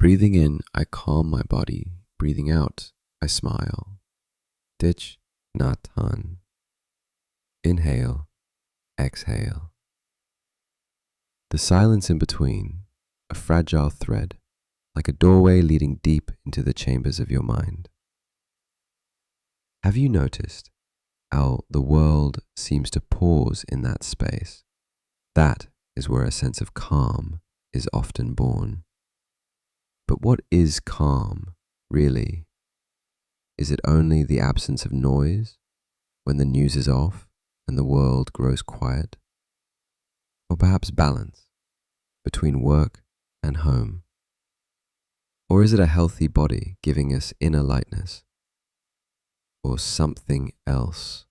Breathing in, I calm my body. Breathing out, I smile. Thich Nhat Hanh. Inhale, exhale. The silence in between, a fragile thread, like a doorway leading deep into the chambers of your mind. Have you noticed how the world seems to pause in that space? That is where a sense of calm is often born. But what is calm, really? Is it only the absence of noise, when the news is off and the world grows quiet? Or perhaps balance between work and home? Or is it a healthy body giving us inner lightness? Or something else,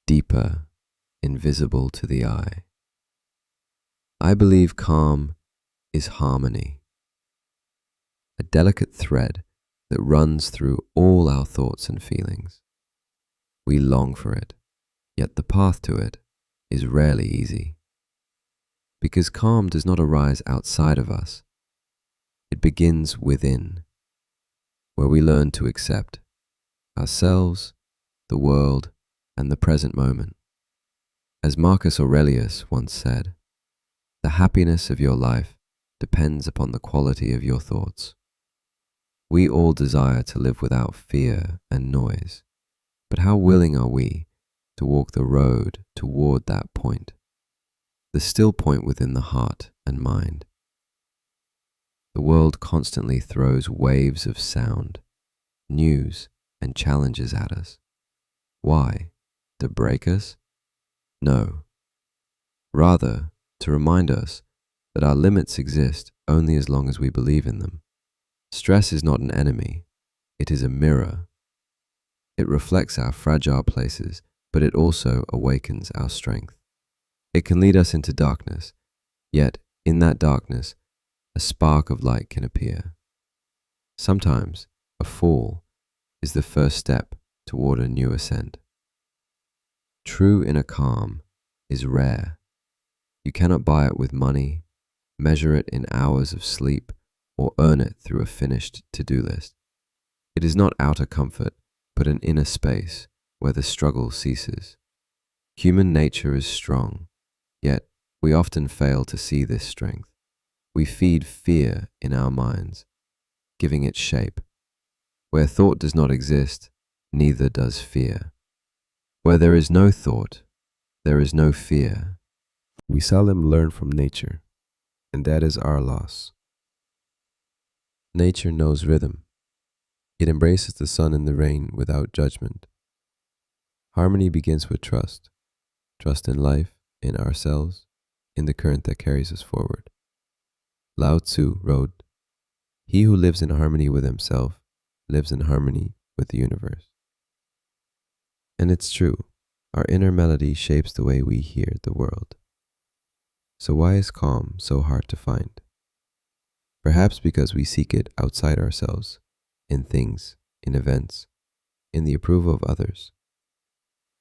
deeper, invisible to the eye? I believe calm is harmony, a delicate thread that runs through all our thoughts and feelings. We long for it, yet the path to it is rarely easy. Because calm does not arise outside of us. It begins within, where we learn to accept ourselves, the world, and the present moment. As Marcus Aurelius once said, the happiness of your life depends upon the quality of your thoughts. We all desire to live without fear and noise, but how willing are we to walk the road toward that point, the still point within the heart and mind? The world constantly throws waves of sound, news, and challenges at us. Why? To break us? No. Rather, to remind us that our limits exist only as long as we believe in them. Stress is not an enemy, it is a mirror. It reflects our fragile places, but it also awakens our strength. It can lead us into darkness, yet in that darkness, a spark of light can appear. Sometimes a fall is the first step toward a new ascent. True inner calm is rare. You cannot buy it with money, measure it in hours of sleep, or earn it through a finished to-do list. It is not outer comfort, but an inner space where the struggle ceases. Human nature is strong, yet we often fail to see this strength. We feed fear in our minds, giving it shape. Where thought does not exist, neither does fear. Where there is no thought, there is no fear. We seldom learn from nature, and that is our loss. Nature knows rhythm. It embraces the sun and the rain without judgment. Harmony begins with trust. Trust in life, in ourselves, in the current that carries us forward. Lao Tzu wrote, "He who lives in harmony with himself lives in harmony with the universe." And it's true, our inner melody shapes the way we hear the world. So why is calm so hard to find? Perhaps because we seek it outside ourselves, in things, in events, in the approval of others.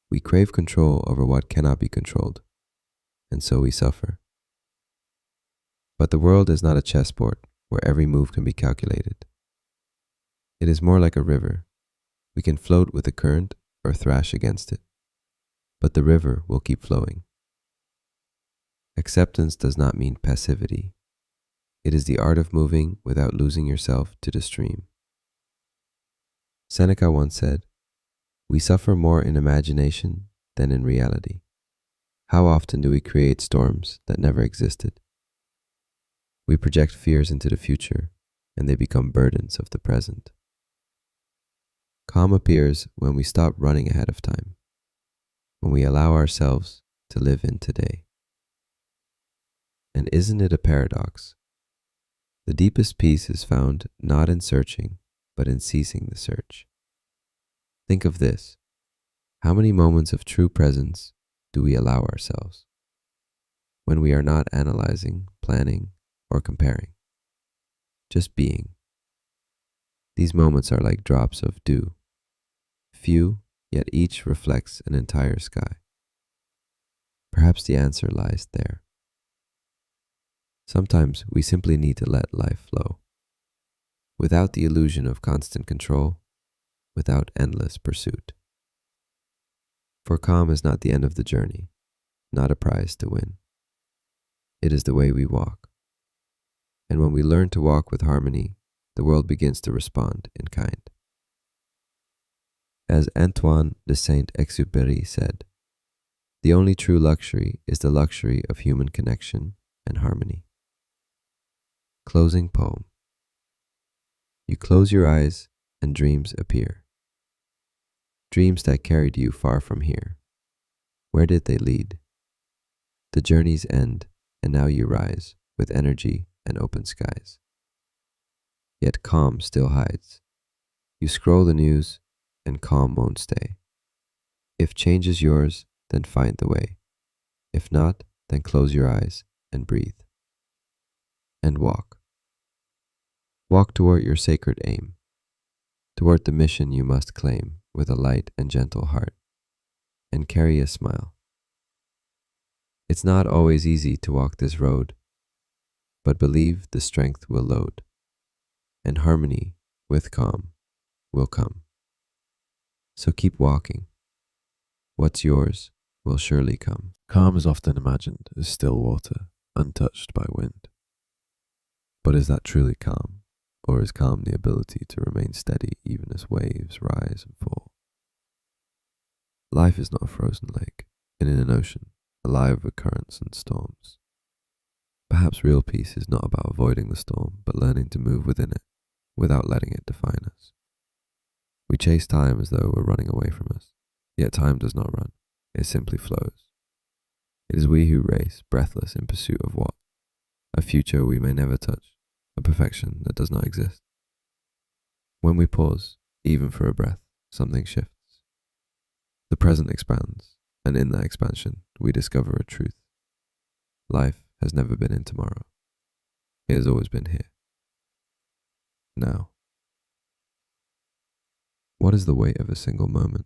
We crave control over what cannot be controlled, and so we suffer. But the world is not a chessboard where every move can be calculated. It is more like a river. We can float with the current or thrash against it, but the river will keep flowing. Acceptance does not mean passivity. It is the art of moving without losing yourself to the stream. Seneca once said, "We suffer more in imagination than in reality." How often do we create storms that never existed? We project fears into the future, and they become burdens of the present. Calm appears when we stop running ahead of time, when we allow ourselves to live in today. And isn't it a paradox? The deepest peace is found not in searching, but in ceasing the search. Think of this. How many moments of true presence do we allow ourselves? When we are not analyzing, planning, or comparing, just being. These moments are like drops of dew. Few, yet each reflects an entire sky. Perhaps the answer lies there. Sometimes we simply need to let life flow. without the illusion of constant control, without endless pursuit. For calm is not the end of the journey, not a prize to win. It is the way we walk. And when we learn to walk with harmony, the world begins to respond in kind. As Antoine de Saint-Exupéry said, the only true luxury is the luxury of human connection and harmony. Closing poem. You close your eyes and dreams appear. Dreams that carried you far from here. Where did they lead? The journey's end, and now you rise with energy and open skies. Yet calm still hides. You scroll the news, and calm won't stay. If change is yours, then find the way. If not, then close your eyes and breathe. And walk. Walk toward your sacred aim, toward the mission you must claim with a light and gentle heart, and carry a smile. It's not always easy to walk this road, but believe the strength will load, and harmony with calm will come. So keep walking. What's yours will surely come. Calm is often imagined as still water, untouched by wind. But is that truly calm? Or is calm the ability to remain steady even as waves rise and fall? Life is not a frozen lake, and in an ocean, alive with currents and storms. Perhaps real peace is not about avoiding the storm, but learning to move within it, without letting it define us. We chase time as though we're running away from us, yet time does not run, it simply flows. It is we who race, breathless in pursuit of what? A future we may never touch, a perfection that does not exist. When we pause, even for a breath, something shifts. The present expands, and in that expansion, we discover a truth. Life has never been in tomorrow. It has always been here. Now. What is the weight of a single moment?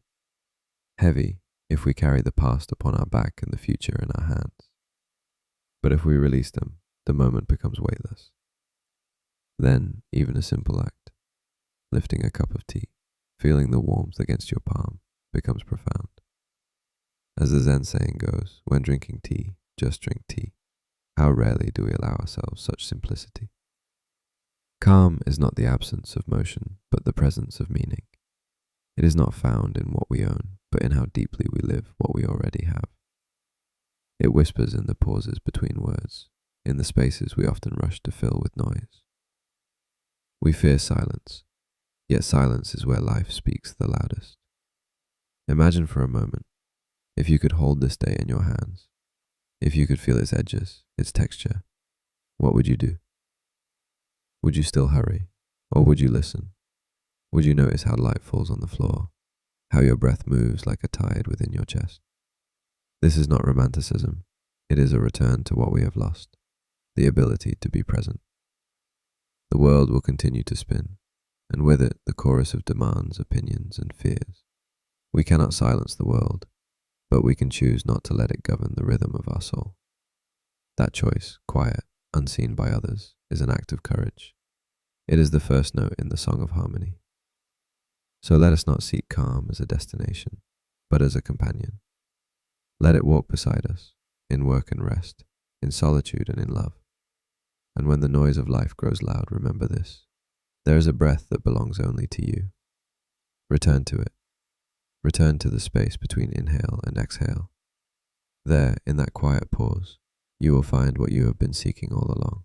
Heavy if we carry the past upon our back and the future in our hands. But if we release them, the moment becomes weightless. Then, even a simple act, lifting a cup of tea, feeling the warmth against your palm, becomes profound. As the Zen saying goes, when drinking tea, just drink tea. How rarely do we allow ourselves such simplicity? Calm is not the absence of motion, but the presence of meaning. It is not found in what we own, but in how deeply we live what we already have. It whispers in the pauses between words, in the spaces we often rush to fill with noise. We fear silence, yet silence is where life speaks the loudest. Imagine for a moment, if you could hold this day in your hands, if you could feel its edges, its texture, what would you do? Would you still hurry, or would you listen? Would you notice how light falls on the floor, how your breath moves like a tide within your chest? This is not romanticism, it is a return to what we have lost, the ability to be present. The world will continue to spin, and with it the chorus of demands, opinions, and fears. We cannot silence the world, but we can choose not to let it govern the rhythm of our soul. That choice, quiet, unseen by others, is an act of courage. It is the first note in the song of harmony. So let us not seek calm as a destination, but as a companion. Let it walk beside us, in work and rest, in solitude and in love. And when the noise of life grows loud, remember this. There is a breath that belongs only to you. Return to it. Return to the space between inhale and exhale. There, in that quiet pause, you will find what you have been seeking all along.